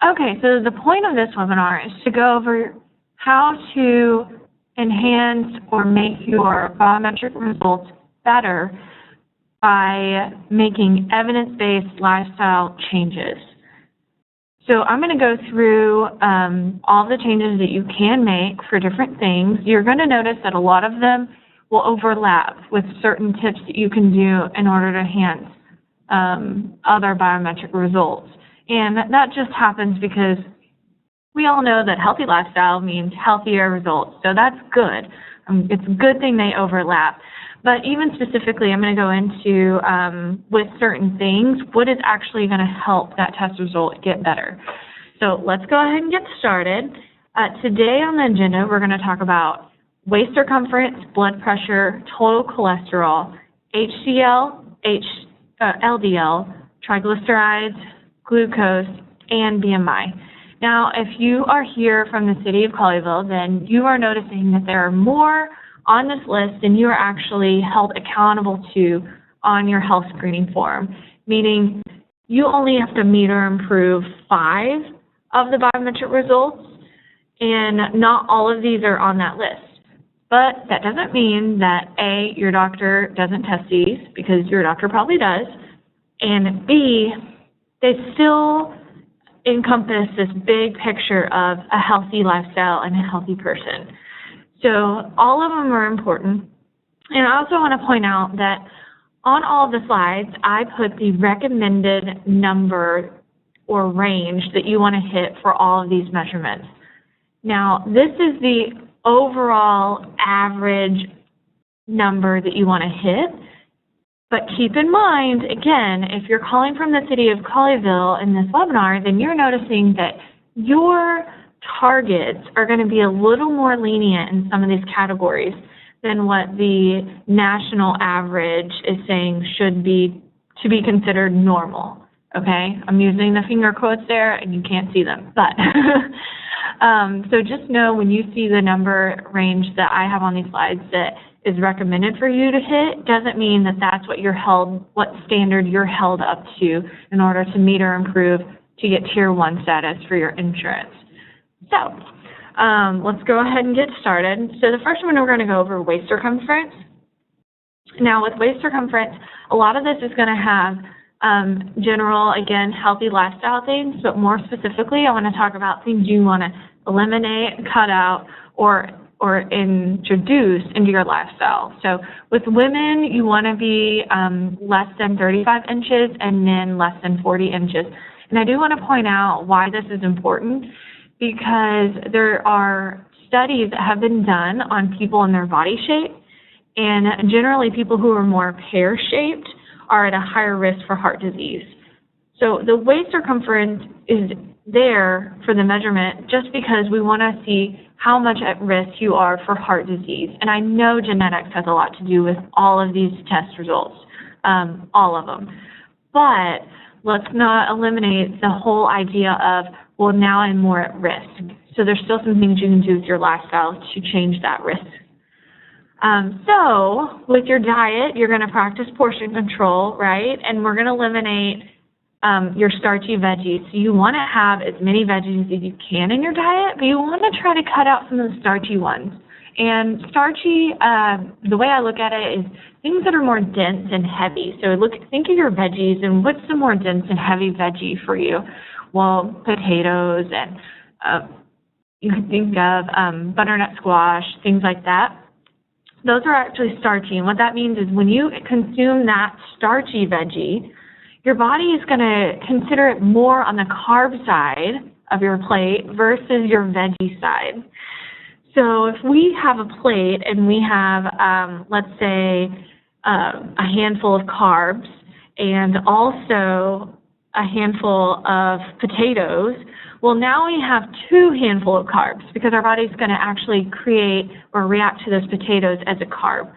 Okay, so the point of this webinar is to go over how to enhance or make your biometric results better by making evidence-based lifestyle changes. So I'm going to go through all the changes that you can make for different things. You're going to notice that a lot of them will overlap with certain tips that you can do in order to enhance other biometric results. And that just happens because we all know that healthy lifestyle means healthier results. So that's good. It's a good thing they overlap. But even specifically, I'm going to go into, with certain things, what is actually going to help that test result get better. So let's go ahead and get started. Today on the agenda, we're going to talk about waist circumference, blood pressure, total cholesterol, HDL, LDL, triglycerides, glucose, and BMI. Now, if you are here from the city of Colleyville, then you are noticing that there are more on this list than you are actually held accountable to on your health screening form, meaning you only have to meet or improve 5 of the biometric results, and not all of these are on that list. But that doesn't mean that A, your doctor doesn't test these, because your doctor probably does, and B, they still encompass this big picture of a healthy lifestyle and a healthy person. So all of them are important. And I also want to point out that on all of the slides, I put the recommended number or range that you want to hit for all of these measurements. Now, this is the overall average number that you want to hit. But keep in mind, again, if you're calling from the city of Colleyville in this webinar, then you're noticing that your targets are going to be a little more lenient in some of these categories than what the national average is saying should be to be considered normal. Okay? I'm using the finger quotes there, and you can't see them. But so just know when you see the number range that I have on these slides that is recommended for you to hit, doesn't mean that that's what what standard you're held up to in order to meet or improve to get Tier 1 status for your insurance. So let's go ahead and get started. So the first one we're going to go over waist circumference. Now with waist circumference, a lot of this is going to have general, again, healthy lifestyle things, but more specifically, I want to talk about things you want to eliminate, cut out, or introduce into your lifestyle. So with women, you want to be less than 35 inches and men less than 40 inches. And I do want to point out why this is important, because there are studies that have been done on people and their body shape, and generally people who are more pear-shaped are at a higher risk for heart disease. So the waist circumference is there for the measurement just because we want to see how much at risk you are for heart disease. And I know genetics has a lot to do with all of these test results, all of them. But let's not eliminate the whole idea of, well, now I'm more at risk. So there's still some things you can do with your lifestyle to change that risk. So with your diet, you're going to practice portion control, right? And we're going to eliminate your starchy veggies. So you want to have as many veggies as you can in your diet, but you want to try to cut out some of the starchy ones. And starchy, the way I look at it is things that are more dense and heavy. So think of your veggies and what's the more dense and heavy veggie for you? Well, potatoes, and you can think of butternut squash, things like that. Those are actually starchy, and what that means is when you consume that starchy veggie, your body is going to consider it more on the carb side of your plate versus your veggie side. So if we have a plate and we have, let's say, a handful of carbs and also a handful of potatoes, well, now we have 2 handfuls of carbs because our body's going to actually create or react to those potatoes as a carb.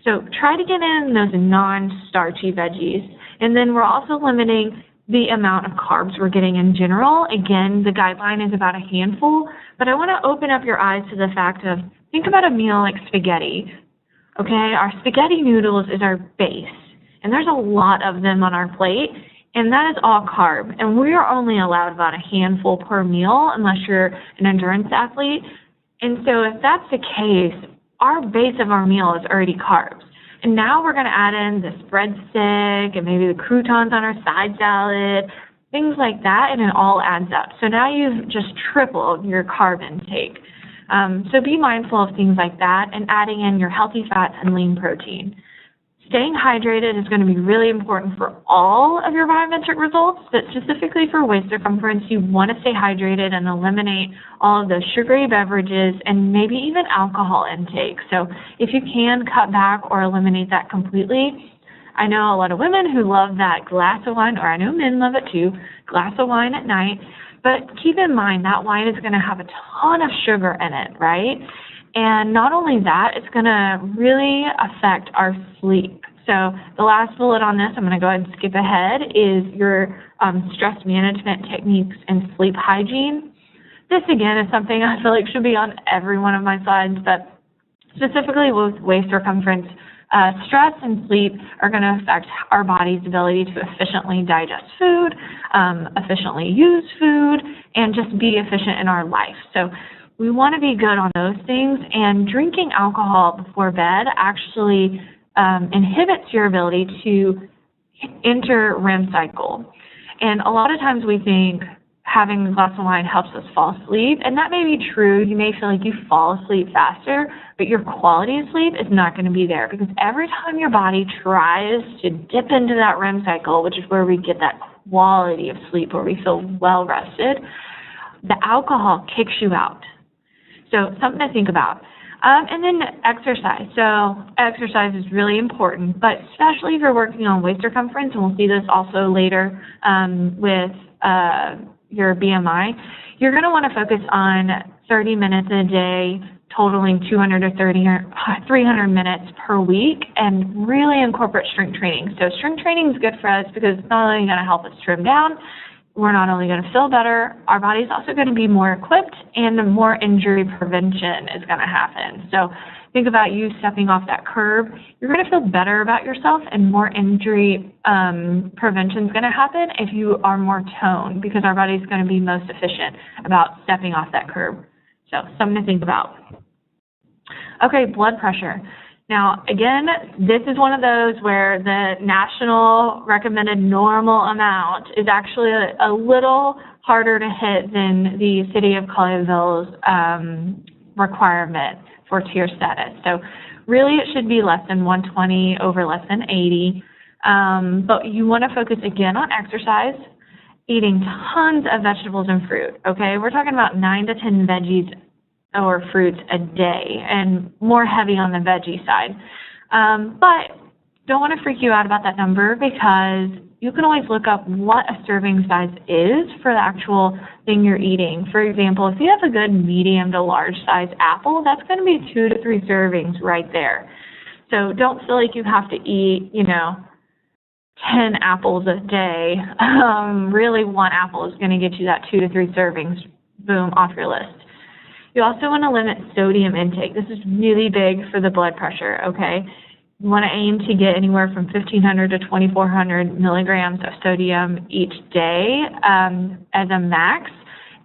So try to get in those non-starchy veggies. And then we're also limiting the amount of carbs we're getting in general. Again, the guideline is about a handful, but I want to open up your eyes to the fact of, think about a meal like spaghetti. Okay, our spaghetti noodles is our base, and there's a lot of them on our plate. and that is all carb. And we are only allowed about a handful per meal unless you're an endurance athlete. And so if that's the case, our base of our meal is already carbs. And now we're going to add in the breadstick and maybe the croutons on our side salad, things like that, and it all adds up. So now you've just tripled your carb intake. So be mindful of things like that and adding in your healthy fats and lean protein. Staying hydrated is going to be really important for all of your volumetric results, but specifically for waist circumference, you want to stay hydrated and eliminate all of those sugary beverages and maybe even alcohol intake. So if you can cut back or eliminate that completely, I know a lot of women who love that glass of wine, or I know men love it too, glass of wine at night, but keep in mind that wine is going to have a ton of sugar in it, right? And not only that, it's going to really affect our sleep. So the last bullet on this, I'm going to go ahead and skip ahead, is your stress management techniques and sleep hygiene. This, again, is something I feel like should be on every one of my slides, but specifically with waist circumference, stress and sleep are going to affect our body's ability to efficiently digest food, efficiently use food, and just be efficient in our life. So we want to be good on those things, and drinking alcohol before bed actually inhibits your ability to enter REM cycle. And a lot of times we think having a glass of wine helps us fall asleep, and that may be true. You may feel like you fall asleep faster, but your quality of sleep is not going to be there, because every time your body tries to dip into that REM cycle, which is where we get that quality of sleep, where we feel well rested, the alcohol kicks you out. So something to think about. And then exercise. So exercise is really important, but especially if you're working on waist circumference, and we'll see this also later with your BMI, you're going to want to focus on 30 minutes a day, totaling 200 to 300 minutes per week, and really incorporate strength training. So strength training is good for us because it's not only going to help us trim down, we're not only going to feel better, our body's also going to be more equipped, and more injury prevention is going to happen. So think about you stepping off that curb. You're going to feel better about yourself, and more injury prevention is going to happen if you are more toned, because our body's going to be most efficient about stepping off that curb. So something to think about. Okay, blood pressure. Now, again, this is one of those where the national recommended normal amount is actually a little harder to hit than the City of Colleyville's requirement for tier status. So really it should be less than 120 over less than 80. But you want to focus again on exercise, eating tons of vegetables and fruit, okay? We're talking about 9 to 10 veggies or fruits a day, and more heavy on the veggie side. But don't want to freak you out about that number, because you can always look up what a serving size is for the actual thing you're eating. For example, if you have a good medium to large size apple, that's going to be 2 to 3 servings right there. So don't feel like you have to eat, 10 apples a day. Really, one apple is going to get you that 2 to 3 servings, boom, off your list. You also want to limit sodium intake. This is really big for the blood pressure, okay? You want to aim to get anywhere from 1,500 to 2,400 milligrams of sodium each day as a max.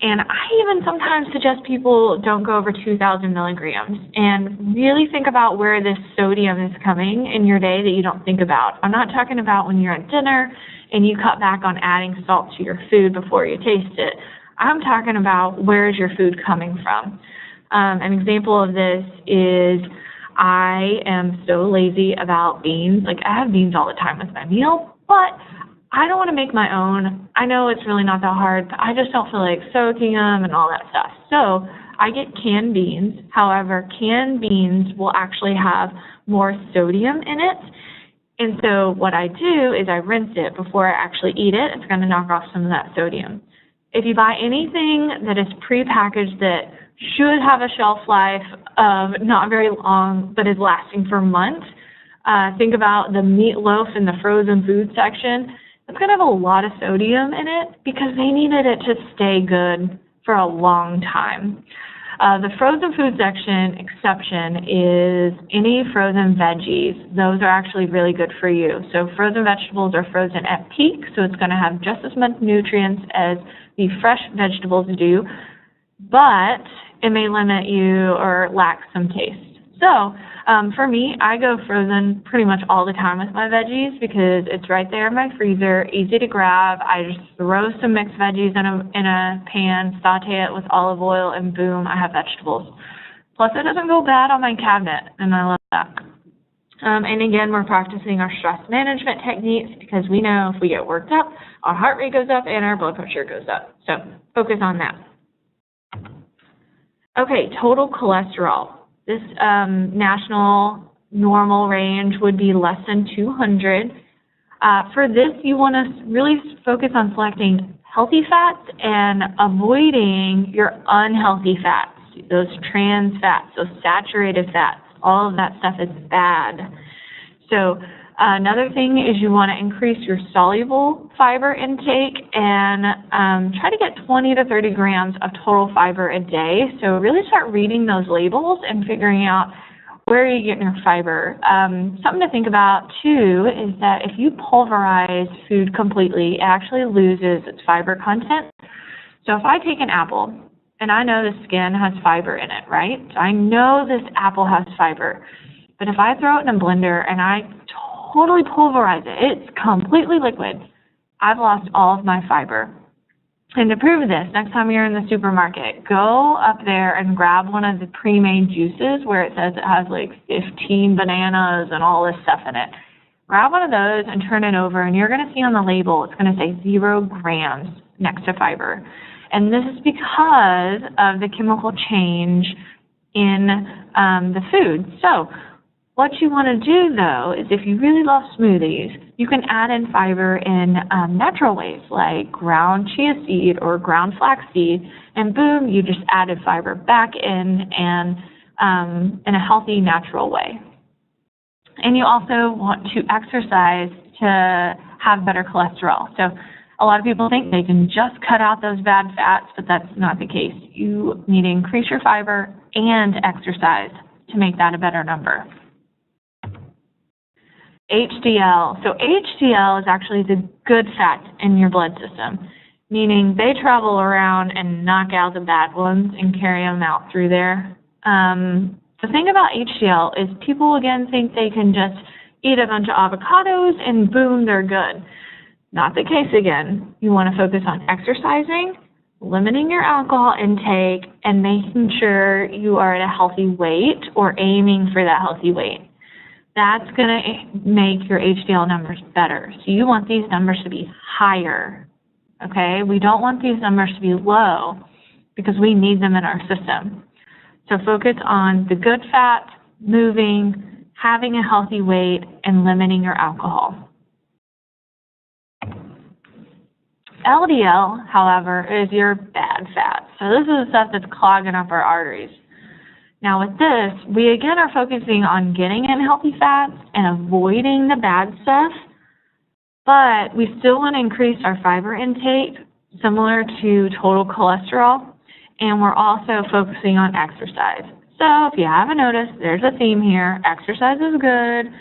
And I even sometimes suggest people don't go over 2,000 milligrams, and really think about where this sodium is coming in your day that you don't think about. I'm not talking about when you're at dinner and you cut back on adding salt to your food before you taste it. I'm talking about where is your food coming from. An example of this is I am so lazy about beans. Like, I have beans all the time with my meal, but I don't want to make my own. I know it's really not that hard, but I just don't feel like soaking them and all that stuff. So I get canned beans. However, canned beans will actually have more sodium in it. And so what I do is I rinse it before I actually eat it. It's going to knock off some of that sodium. If you buy anything that is prepackaged that should have a shelf life of not very long but is lasting for months, think about the meatloaf in the frozen food section. It's going to have a lot of sodium in it because they needed it to stay good for a long time. The frozen food section exception is any frozen veggies. Those are actually really good for you. So frozen vegetables are frozen at peak, so it's going to have just as much nutrients as the fresh vegetables do, but it may limit you or lack some taste. So for me, I go frozen pretty much all the time with my veggies because it's right there in my freezer, easy to grab. I just throw some mixed veggies in a pan, saute it with olive oil, and boom, I have vegetables. Plus, it doesn't go bad on my cabinet, and I love that. And again, we're practicing our stress management techniques because we know if we get worked up, our heart rate goes up and our blood pressure goes up. So focus on that. Okay, total cholesterol. This national normal range would be less than 200. For this, you want to really focus on selecting healthy fats and avoiding your unhealthy fats, those trans fats, those saturated fats. All of that stuff is bad. So another thing is you want to increase your soluble fiber intake and try to get 20 to 30 grams of total fiber a day. So really start reading those labels and figuring out where you're getting your fiber. Something to think about too is that if you pulverize food completely, it actually loses its fiber content. So if I take an apple, and I know the skin has fiber in it, right? I know this apple has fiber. But if I throw it in a blender and I totally pulverize it, it's completely liquid, I've lost all of my fiber. And to prove this, next time you're in the supermarket, go up there and grab one of the pre-made juices where it says it has like 15 bananas and all this stuff in it. Grab one of those and turn it over, and you're going to see on the label, it's going to say 0 grams next to fiber. And this is because of the chemical change in the food. So what you want to do, though, is if you really love smoothies, you can add in fiber in natural ways, like ground chia seed or ground flaxseed, and boom, you just added fiber back in and in a healthy, natural way. And you also want to exercise to have better cholesterol. So a lot of people think they can just cut out those bad fats, but that's not the case. You need to increase your fiber and exercise to make that a better number. HDL. So HDL is actually the good fats in your blood system, meaning they travel around and knock out the bad ones and carry them out through there. The thing about HDL is people, again, think they can just eat a bunch of avocados and boom, they're good. Not the case again. You want to focus on exercising, limiting your alcohol intake, and making sure you are at a healthy weight or aiming for that healthy weight. That's going to make your HDL numbers better. So you want these numbers to be higher, okay? We don't want these numbers to be low because we need them in our system. So focus on the good fat, moving, having a healthy weight, and limiting your alcohol. LDL, however, is your bad fat. So this is the stuff that's clogging up our arteries. Now with this, we again are focusing on getting in healthy fats and avoiding the bad stuff, but we still want to increase our fiber intake, similar to total cholesterol, and we're also focusing on exercise. So if you haven't noticed, there's a theme here. Exercise is good,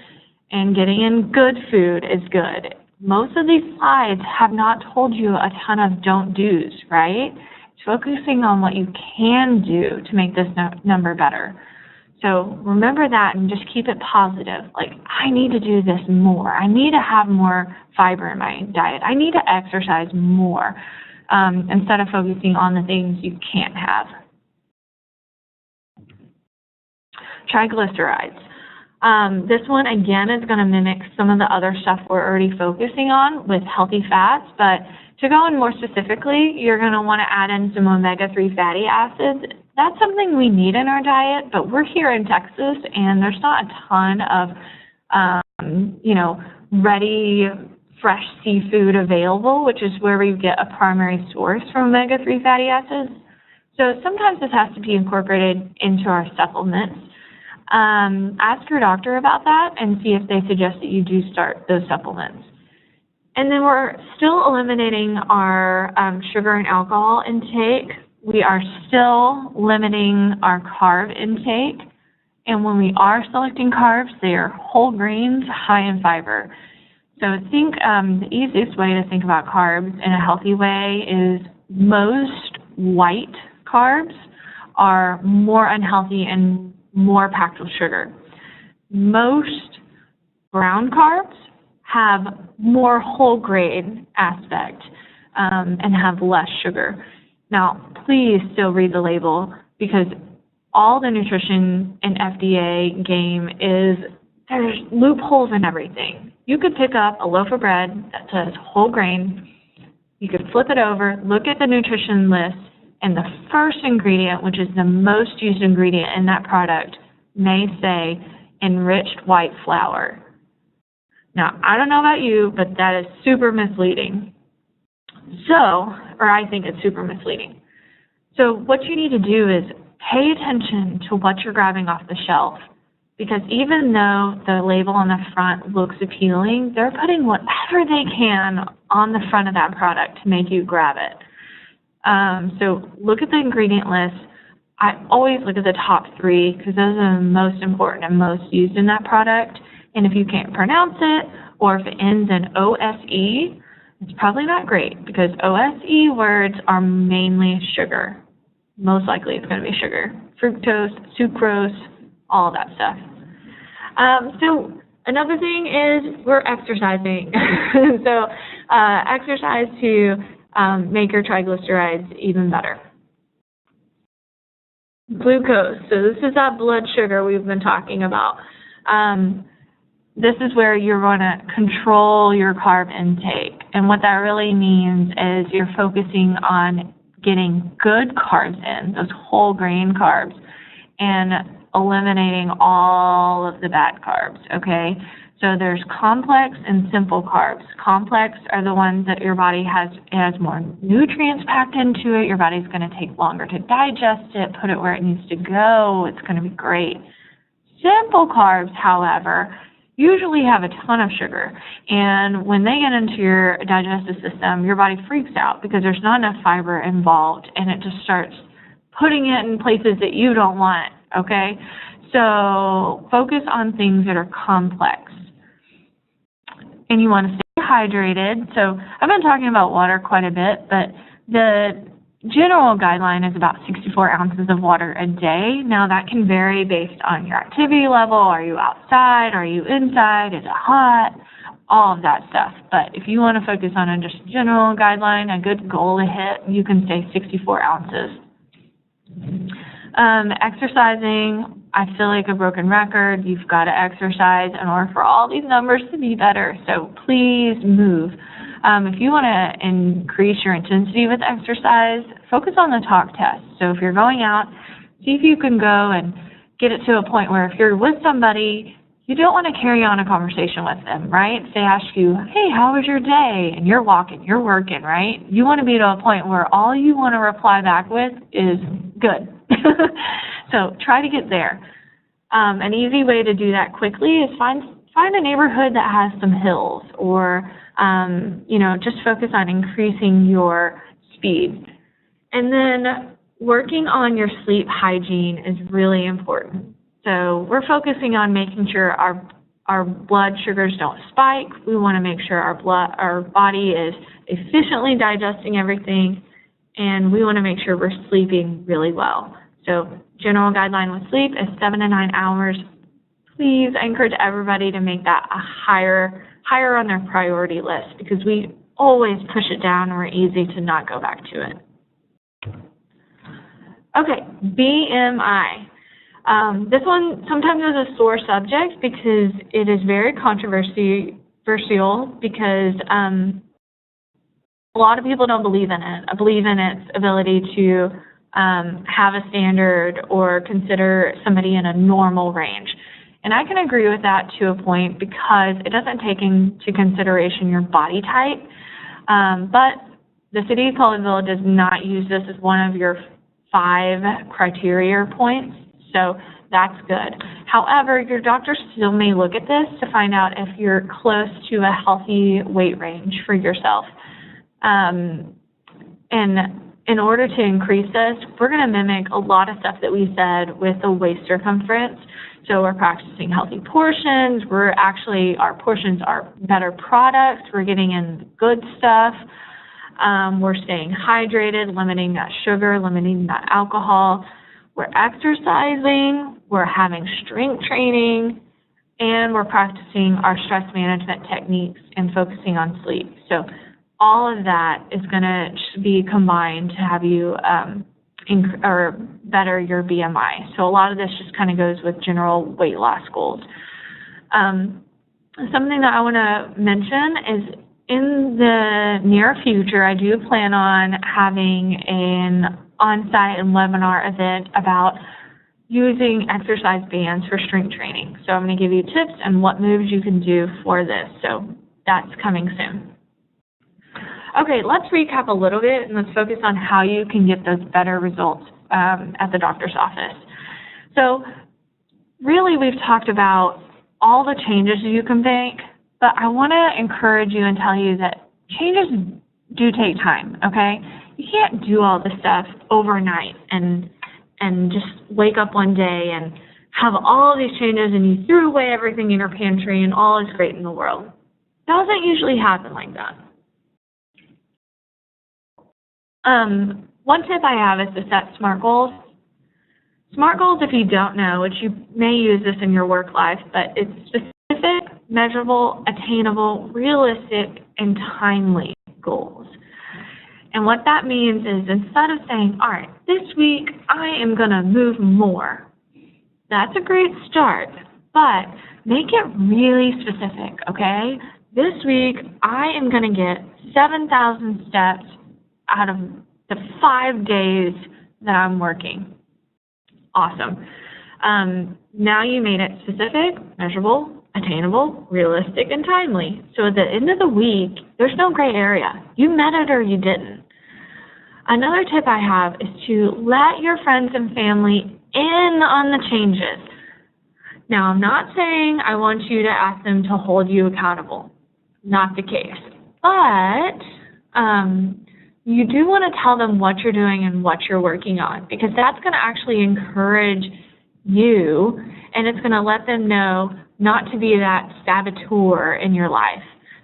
and getting in good food is good. Most of these slides have not told you a ton of don't do's, right? It's focusing on what you can do to make this number better. So remember that and just keep it positive. Like, I need to do this more. I need to have more fiber in my diet. I need to exercise more instead of focusing on the things you can't have. Triglycerides. This one, again, is going to mimic some of the other stuff we're already focusing on with healthy fats, but to go in more specifically, you're going to want to add in some omega-3 fatty acids. That's something we need in our diet, but we're here in Texas, and there's not a ton of, ready, fresh seafood available, which is where we get a primary source for omega-3 fatty acids. So sometimes this has to be incorporated into our supplements. Ask your doctor about that and see if they suggest that you do start those supplements. And then we're still eliminating our sugar and alcohol intake we are still limiting our carb intake. And when we are selecting carbs, they are whole grains, high in fiber. So I think the easiest way to think about carbs in a healthy way is most white carbs are more unhealthy and more packed with sugar. Most brown carbs have more whole grain aspect and have less sugar. Now, please still read the label, because all the nutrition and FDA game is there's loopholes in everything. You could pick up a loaf of bread that says whole grain. You could flip it over, look at the nutrition list, and the first ingredient, which is the most used ingredient in that product, may say enriched white flour. Now, I don't know about you, but that is super misleading. Or I think it's super misleading. So what you need to do is pay attention to what you're grabbing off the shelf, because even though the label on the front looks appealing, they're putting whatever they can on the front of that product to make you grab it. So look at the ingredient list. I always look at the top 3, because those are the most important and most used in that product. And if you can't pronounce it, or if it ends in OSE, it's probably not great, because OSE words are mainly sugar. Most likely it's going to be sugar. Fructose, sucrose, all of that stuff. So another thing is we're exercising. So exercise to make your triglycerides even better. Glucose. So this is that blood sugar we've been talking about. This is where you're going to control your carb intake. And what that really means is you're focusing on getting good carbs in, those whole grain carbs, and eliminating all of the bad carbs, okay? So there's complex and simple carbs. Complex are the ones that your body has more nutrients packed into it. Your body's going to take longer to digest it, put it where it needs to go. It's going to be great. Simple carbs, however, usually have a ton of sugar. And when they get into your digestive system, your body freaks out because there's not enough fiber involved, and it just starts putting it in places that you don't want, okay? So focus on things that are complex. And you want to stay hydrated. So I've been talking about water quite a bit, but the general guideline is about 64 ounces of water a day. Now, that can vary based on your activity level. Are you outside? Are you inside? Is it hot? All of that stuff. But if you want to focus on a just general guideline, a good goal to hit, you can say 64 ounces. Exercising, I feel like a broken record. You've got to exercise in order for all these numbers to be better. So please move. If you want to increase your intensity with exercise, focus on the talk test. So if you're going out, see if you can go and get it to a point where if you're with somebody, you don't want to carry on a conversation with them, right? If they ask you, hey, how was your day? And you're walking, you're working, right? You want to be to a point where all you want to reply back with is good. So try to get there. An easy way to do that quickly is find a neighborhood that has some hills, or just focus on increasing your speed. And then working on your sleep hygiene is really important. So we're focusing on making sure our blood sugars don't spike. We want to make sure our body is efficiently digesting everything, and we want to make sure we're sleeping really well. So general guideline with sleep is 7 to 9 hours. Please, I encourage everybody to make that a higher on their priority list, because we always push it down and we're easy to not go back to it. Okay, BMI. This one sometimes is a sore subject because it is very controversial, because a lot of people don't believe in it. I believe in its ability to have a standard or consider somebody in a normal range. And I can agree with that to a point, because it doesn't take into consideration your body type. But the City of Colleyville does not use this as one of your 5 criteria points, so that's good. However, your doctor still may look at this to find out if you're close to a healthy weight range for yourself. And in order to increase this, we're going to mimic a lot of stuff that we said with the waist circumference. So we're practicing healthy portions. Our portions are better products. We're getting in the good stuff. We're staying hydrated, limiting that sugar, limiting that alcohol. We're exercising. We're having strength training. And we're practicing our stress management techniques and focusing on sleep. So all of that is going to be combined to have you better your BMI. So a lot of this just kind of goes with general weight loss goals. Something that I want to mention is in the near future, I do plan on having an on-site and webinar event about using exercise bands for strength training. So I'm going to give you tips and what moves you can do for this. So that's coming soon. Okay, let's recap a little bit and let's focus on how you can get those better results at the doctor's office. So really we've talked about all the changes you can make, but I want to encourage you and tell you that changes do take time, okay? You can't do all this stuff overnight and just wake up one day and have all these changes and you threw away everything in your pantry and all is great in the world. It doesn't usually happen like that. One tip I have is to set SMART goals. SMART goals, if you don't know, which you may use this in your work life, but it's specific, measurable, attainable, realistic, and timely goals. And what that means is instead of saying, all right, this week I am going to move more, that's a great start, but make it really specific, okay? This week I am going to get 7,000 steps out of the 5 days that I'm working. Awesome. Now you made it specific, measurable, attainable, realistic, and timely. So at the end of the week, there's no gray area. You met it or you didn't. Another tip I have is to let your friends and family in on the changes. Now, I'm not saying I want you to ask them to hold you accountable. Not the case. But you do want to tell them what you're doing and what you're working on, because that's going to actually encourage you, and it's going to let them know not to be that saboteur in your life.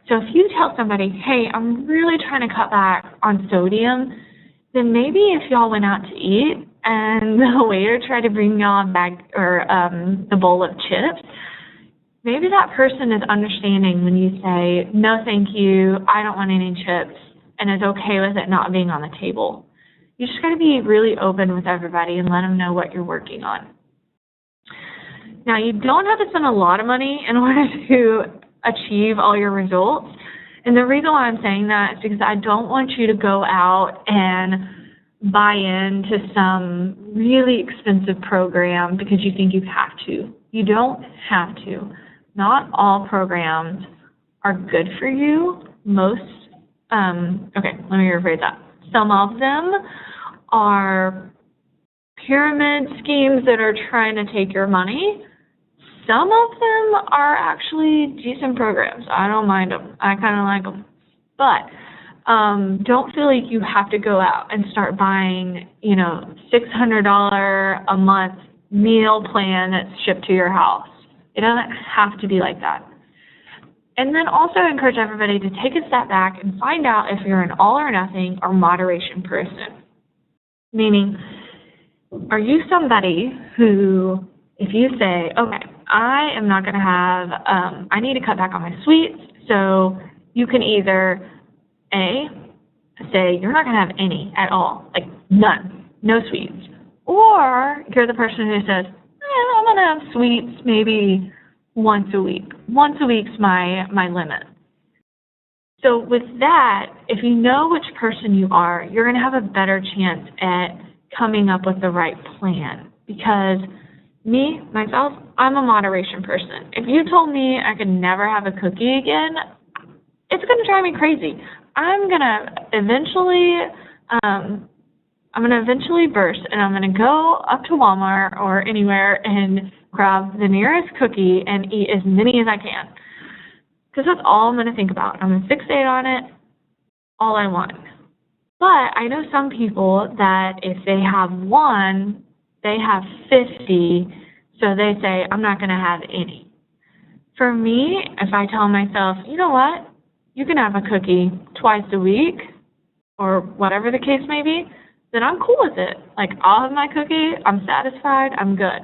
So if you tell somebody, hey, I'm really trying to cut back on sodium, then maybe if y'all went out to eat and the waiter tried to bring y'all a bag or the bowl of chips, maybe that person is understanding when you say, no, thank you, I don't want any chips, and is okay with it not being on the table. You just got to be really open with everybody and let them know what you're working on. Now, you don't have to spend a lot of money in order to achieve all your results. And the reason why I'm saying that is because I don't want you to go out and buy into some really expensive program because you think you have to. You don't have to. Not all programs are good for you. Okay, let me rephrase that. Some of them are pyramid schemes that are trying to take your money. Some of them are actually decent programs. I don't mind them. I kind of like them. But don't feel like you have to go out and start buying, $600 a month meal plan that's shipped to your house. It doesn't have to be like that. And then also encourage everybody to take a step back and find out if you're an all or nothing or moderation person. Meaning, are you somebody who, if you say, okay, I am not going to have, I need to cut back on my sweets, so you can either, A, say you're not going to have any at all, like none, no sweets. Or you're the person who says, I'm going to have sweets maybe once a week. Once a week's my limit. So with that, if you know which person you are, you're going to have a better chance at coming up with the right plan. Because me, myself, I'm a moderation person. If you told me I could never have a cookie again, it's going to drive me crazy. I'm going to eventually burst, and I'm going to go up to Walmart or anywhere and grab the nearest cookie and eat as many as I can. Because that's all I'm going to think about. I'm going to fixate on it all I want. But I know some people that if they have one, they have 50, so they say, I'm not going to have any. For me, if I tell myself, you know what, you can have a cookie twice a week, or whatever the case may be, then I'm cool with it. Like, I'll have my cookie, I'm satisfied, I'm good.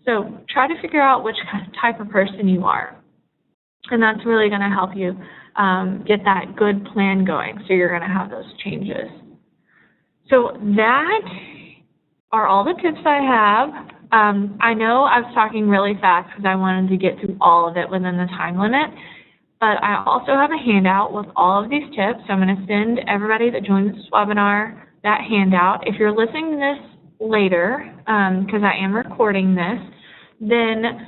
So try to figure out which type of person you are. And that's really going to help you get that good plan going. So you're going to have those changes. So that are all the tips I have. I know I was talking really fast because I wanted to get through all of it within the time limit. But I also have a handout with all of these tips. So I'm going to send everybody that joins this webinar that handout. If you're listening to this later, because I am recording this, then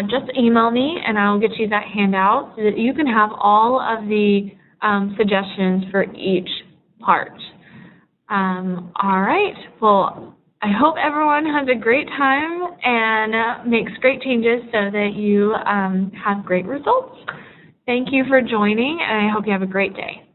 just email me and I'll get you that handout so that you can have all of the suggestions for each part. All right. Well, I hope everyone has a great time and makes great changes so that you have great results. Thank you for joining, and I hope you have a great day.